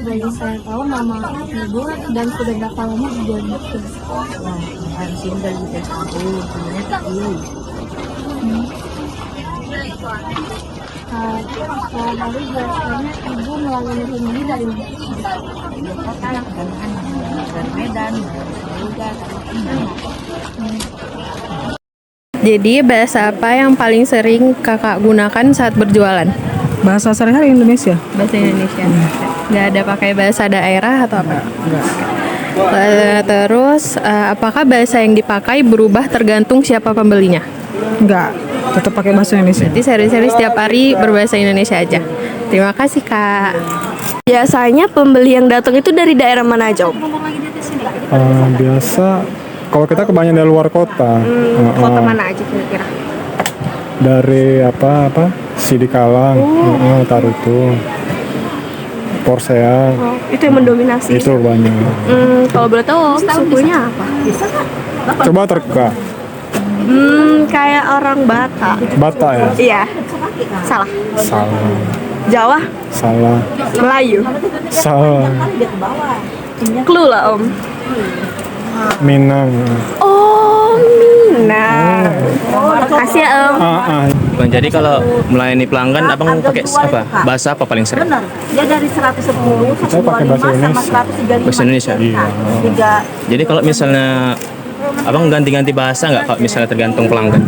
Dari saya tahu nama ibu dan sudah berapa lama jual buku. Nah, harus dari Facebook, namanya Tati. Lalu biasanya ibu melalui sendiri dari mana? Kota yang kebanyakan dari Medan, dari juga, Jadi bahasa apa yang paling sering kakak gunakan saat berjualan? Bahasa sehari-hari Indonesia. Bahasa Indonesia. Nggak ada pakai bahasa daerah atau apa? Enggak. Terus apakah bahasa yang dipakai berubah tergantung siapa pembelinya? Enggak. Tetap pakai bahasa Indonesia. Jadi sehari-hari setiap hari berbahasa Indonesia aja. Terima kasih Kak. Biasanya pembeli yang datang itu dari daerah mana aja, Om? Biasa kalau kita kebanyakan dari luar kota. Kota mana aja kira-kira? Dari apa Sidikalang, Tarutung, Porseang. Itu yang mendominasi. Itu banyak. Kalau boleh tahu, Om, sukunya apa? Coba terka. Kayak orang Batak. Batak ya? Iya. Salah. Salah. Jawa? Salah. Melayu? Salah. Clue lah, Om. Minang. Oh, Minang. Makasih ya, Om. Bang, jadi kalau melayani pelanggan, abang pakai apa? Bahasa apa paling sering? Dia dari 110, Saya pakai bahasa 125 sama Indonesia. 135. Bahasa Indonesia. Iya. Tiga. Jadi kalau misalnya abang ganti-ganti bahasa nggak kalau misalnya tergantung pelanggan?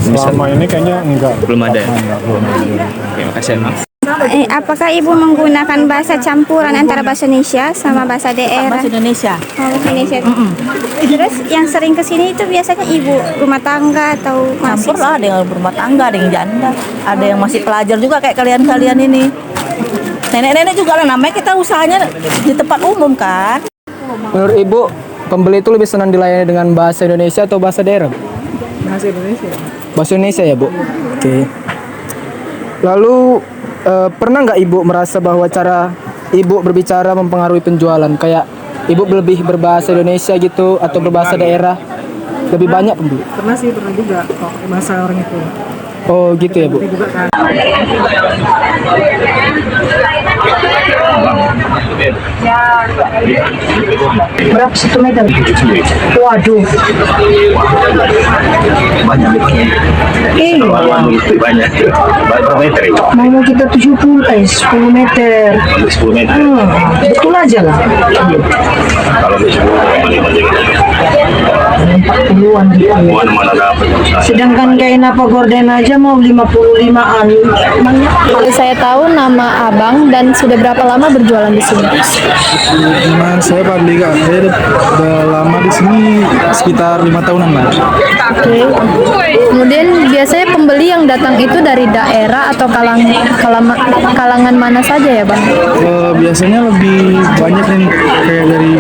Selama ini kayaknya enggak. Belum ada ya? Enggak, belum ada. Oke, makasih ya, Bang. Apakah ibu menggunakan bahasa campuran antara bahasa Indonesia sama bahasa daerah? Bahasa Indonesia. Oh, bahasa Indonesia. Terus yang sering kesini itu biasanya ibu rumah tangga atau Campur masih? lah, ada yang berumah tangga, ada yang janda, ada yang masih pelajar juga kayak kalian-kalian ini. Nenek-nenek juga lah, namanya kita usahanya di tempat umum kan. Menurut Ibu, pembeli itu lebih senang dilayani dengan bahasa Indonesia atau bahasa daerah? Bahasa Indonesia. Bahasa Indonesia ya, Bu? Oke. Lalu pernah nggak Ibu merasa bahwa cara Ibu berbicara mempengaruhi penjualan? Kayak Ibu lebih berbahasa Indonesia gitu atau berbahasa daerah? Lebih banyak pembeli? Pernah sih, pernah juga kalau pakai bahasa orang itu. Oh gitu ya, Bu? Nanti juga kan. Berapa 1 meter? Waduh. Banyak banyak berapa meter itu? Mau kita 10 meter. 10 meter. Betul aja lah. Kalau di 10 40-an gitu. mana dapat? Sedangkan kayak napa gorden aja mau 55-an. Kalau saya tahu nama abang dan sudah berapa lama berjualan di sini? Nama saya Pak Liga. Saya udah lama di sini sekitar 5 tahunan lah. Oke. Kemudian biasanya pembeli yang datang itu dari daerah atau kalangan mana saja ya bang? Biasanya lebih banyak yang kayak dari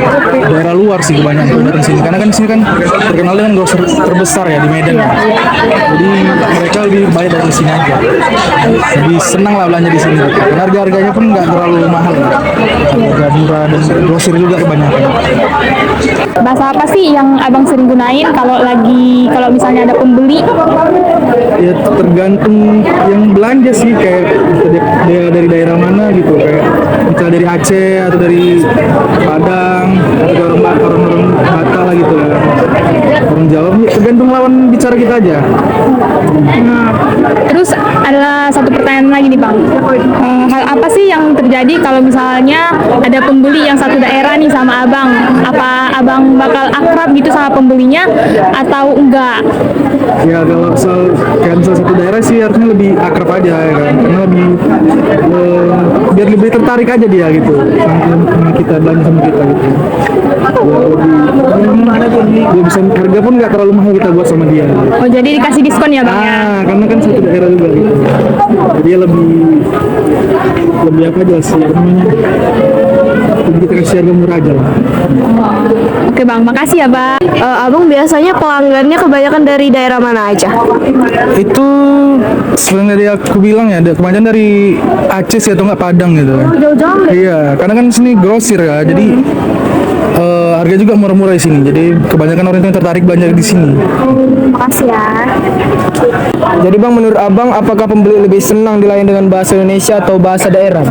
daerah luar sih kebanyakan dari sini. Karena kan di sini kan terkenal dengan grosir terbesar ya di Medan. Ya. Jadi mereka lebih banyak dari sini aja. Lebih senang lah belanja di sini. Karena harga-harganya pun nggak terlalu mahal. Harga murah dan grosir juga kebanyakan. Bahasa apa sih yang abang sering gunain kalau misalnya ada pembeli? Ya tergantung yang belanja sih, kayak dia dari daerah mana gitu, kayak misalnya dari Aceh atau dari Padang atau orang Batak lah gitu lah, orang Jawa, tergantung lawan bicara kita aja. Terus ada satu pertanyaan lagi nih bang, hal apa sih yang terjadi kalau misalnya ada pembeli yang satu daerah nih sama abang? Apa abang bakal akrab gitu sama pembelinya atau enggak? Ya kalau soal satu daerah sih harusnya lebih akrab aja ya kan, karena lebih biar lebih tertarik aja dia gitu sama kita, belanja sama kita gitu. Dia bisa, harga pun nggak terlalu mahal kita buat sama dia. Oh jadi dikasih diskon ya bang ya? Karena kan satu daerah juga gitu. Dia lebih apa aja sih namanya, lebih kita kasih harga murah aja lah. Oke bang, makasih ya bang. Abang biasanya pelanggannya kebanyakan dari daerah mana aja? Itu sebenarnya dia aku bilang ya, kebanyakan dari Aceh sih atau nggak Padang gitu. Jauh-jauh. Iya, karena kan sini grosir ya, jadi harga juga murah-murah di sini. Jadi kebanyakan orang itu yang tertarik belanja di sini. Makasih ya. Jadi bang, menurut abang apakah pembeli lebih senang dilayani dengan bahasa Indonesia atau bahasa daerah?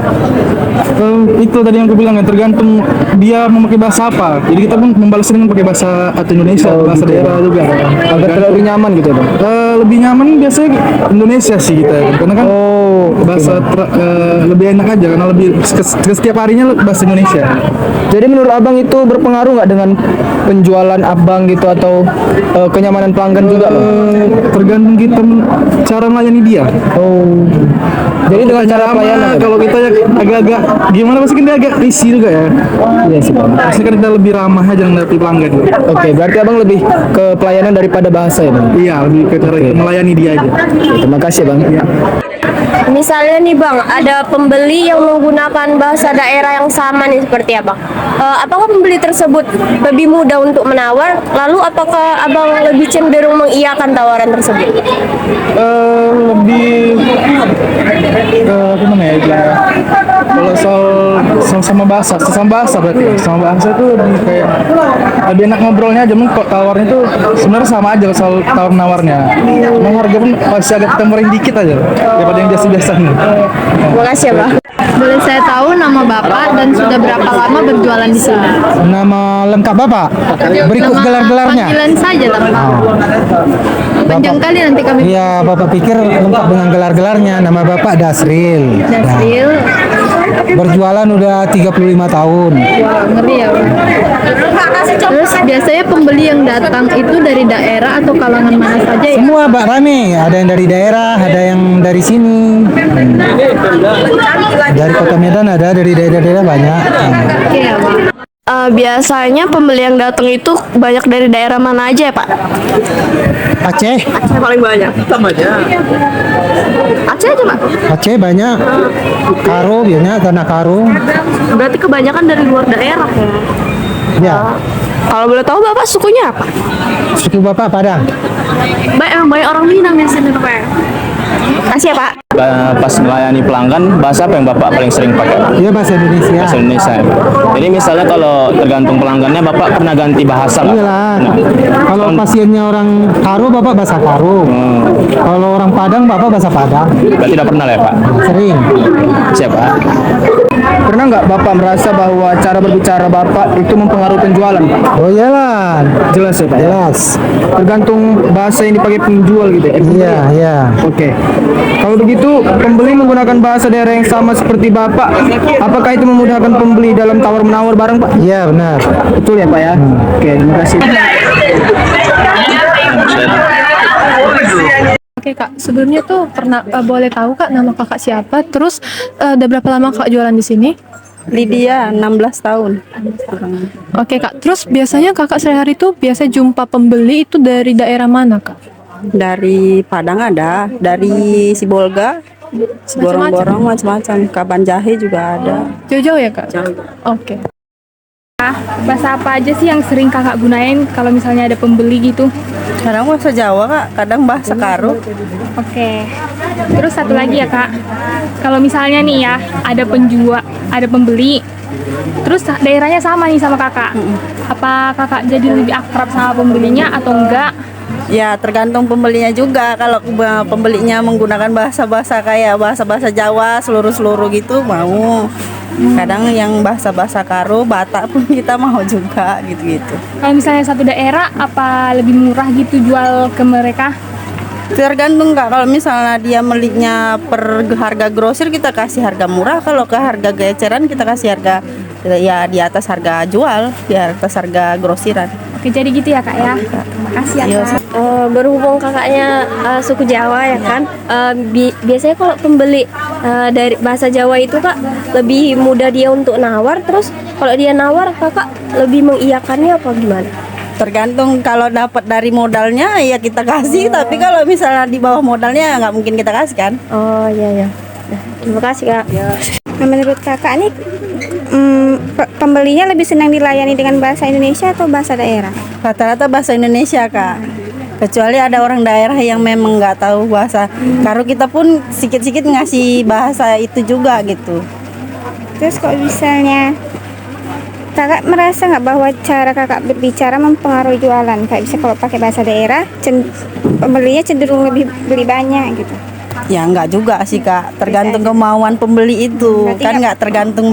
Itu tadi yang aku bilang ya, tergantung dia memakai bahasa apa. Jadi kita pun membalas dengan pakai bahasa atau Indonesia, bahasa daerah juga. Agar lebih nyaman gitu ya bang? Lebih nyaman biasanya Indonesia sih kita, karena kan bahasa lebih enak aja, karena lebih setiap harinya bahasa Indonesia. Jadi menurut abang itu berpengaruh nggak dengan penjualan abang gitu atau kenyamanan pelanggan juga bang? Tergantung kita cara melayani dia. Jadi dengan cara pelayanan ya? Kalau kita agak-agak gimana, pasti kan dia agak risih juga ya. Iya sih bang. Pasti kan kita lebih ramah aja menghadapi pelanggan. Oke, berarti abang lebih ke pelayanan daripada bahasa ya bang? Iya, lebih ke cara melayani dia aja. Oke, terima kasih bang. Misalnya nih bang, ada pembeli yang menggunakan bahasa daerah yang sama nih seperti abang. Apakah pembeli tersebut lebih mudah untuk menawar? Lalu apakah abang lebih cenderung mengiyakan tawaran tersebut? Lebih gimana ya bilang? Kalau soal sama bahasa, sesama bahasa berarti ya. Sama bahasa itu lebih kayak lebih enak ngobrolnya aja. Kok tawarnya itu sebenarnya sama aja soal tawar nawarnya. Cuma harga pun pasti agak tambahin dikit aja daripada yang biasa-biasanya. Terima kasih ya bang. Boleh saya tahu nama Bapak dan sudah berapa lama berjualan di sini? Nama lengkap bapak? Berikut Nama gelar-gelarnya. Panggilan saja lah Pak. Panjang kali nanti kami. Iya, bapak pikir lengkap dengan gelar-gelarnya. Nama bapak Dasril. Dasril. Berjualan udah 35 tahun. Wah, ngeri ya Pak. Terus biasanya pembeli yang datang itu dari daerah atau kalangan mana saja ya? Semua Pak rame, ada yang dari daerah, ada yang dari sini. Dari Kota Medan ada, dari daerah-daerah banyak. Oke ya Pak. Biasanya pembeli yang datang itu banyak dari daerah mana aja ya Pak? Aceh, Aceh paling banyak. Aceh aja Pak? Aceh banyak. Karo biasanya, tanah Karo. Berarti kebanyakan dari luar daerah ya? Ya, Kalau boleh tahu Bapak sukunya apa? suku bapak Padang. Emang banyak orang Minang di sini Pak. Kasih ya Pak. Pas melayani pelanggan, bahasa apa yang Bapak paling sering pakai? Iya, bahasa Indonesia. Bahasa Indonesia. Jadi misalnya kalau tergantung pelanggannya, Bapak pernah ganti bahasa nggak? Iyalah. Nah, Kalau pasiennya orang Karo, bapak bahasa Karo. Kalau orang Padang, bapak bahasa Padang. berarti tidak pernah lah ya Pak? Sering. Siapa? Pernah nggak bapak merasa bahwa cara berbicara bapak itu mempengaruhi penjualan, Pak? Oh iyalah. Jelas ya Pak? Jelas. Tergantung bahasa yang dipakai penjual gitu ya? Iya, iya. Oke. Kalau begitu, pembeli menggunakan bahasa daerah yang sama seperti bapak, apakah itu memudahkan pembeli dalam tawar-menawar barang, Pak? Iya, benar. Betul ya Pak ya? Oke, terima kasih. Oke Kak, sebelumnya tuh pernah boleh tahu Kak nama Kakak siapa? Terus udah berapa lama Kak jualan di sini? Lydia 16 tahun. Oke Kak, terus biasanya Kakak sehari tuh biasa jumpa pembeli itu dari daerah mana Kak? Dari Padang ada, dari Sibolga, Borong-borong macam-macam. Kaban Jahe juga ada. Jauh-jauh ya Kak? Jauh. Oke. Bahasa apa aja sih yang sering kakak gunain kalau misalnya ada pembeli gitu? Kadang bahasa Jawa Kak, kadang bahasa Karo. Oke. Terus satu lagi ya kak, kalau misalnya nih ya ada pembeli, terus daerahnya sama nih sama kakak, apa kakak jadi lebih akrab sama pembelinya atau enggak? Ya tergantung pembelinya juga. Kalau pembelinya menggunakan bahasa-bahasa kayak bahasa-bahasa Jawa seluruh-seluruh gitu mau. Kadang yang bahasa-bahasa Karo, Batak pun kita mau juga gitu-gitu. Kalau misalnya satu daerah, apa lebih murah gitu jual ke mereka? Tergantung Kak, kalau misalnya dia belinya per harga grosir kita kasih harga murah, kalau ke harga geceran kita kasih harga ya di atas harga jual, di atas harga grosiran. Oke, jadi gitu ya kak ya. Terima kasih ya kak. Berhubung kakaknya suku Jawa ya kan, biasanya kalau pembeli dari bahasa Jawa itu kak lebih mudah dia untuk nawar. Terus kalau dia nawar kakak lebih mengiyakannya apa gimana? Tergantung, kalau dapat dari modalnya ya kita kasih, tapi kalau misalnya di bawah modalnya nggak mungkin kita kasih kan. Oh iya ya. Terima kasih kak. Nah, menurut kakak nih pembelinya lebih senang dilayani dengan bahasa Indonesia atau bahasa daerah? Rata-rata bahasa Indonesia Kak. Kecuali ada orang daerah yang memang nggak tahu bahasa Karo, kita pun sedikit-sedikit ngasih bahasa itu juga gitu. Terus kalau misalnya Kakak merasa nggak bahwa cara kakak berbicara mempengaruhi jualan? Kayak bisa kalau pakai bahasa daerah, pembelinya cenderung lebih beli banyak gitu. Ya enggak juga sih Kak, tergantung kemauan pembeli itu. Berarti Kan enggak tergantung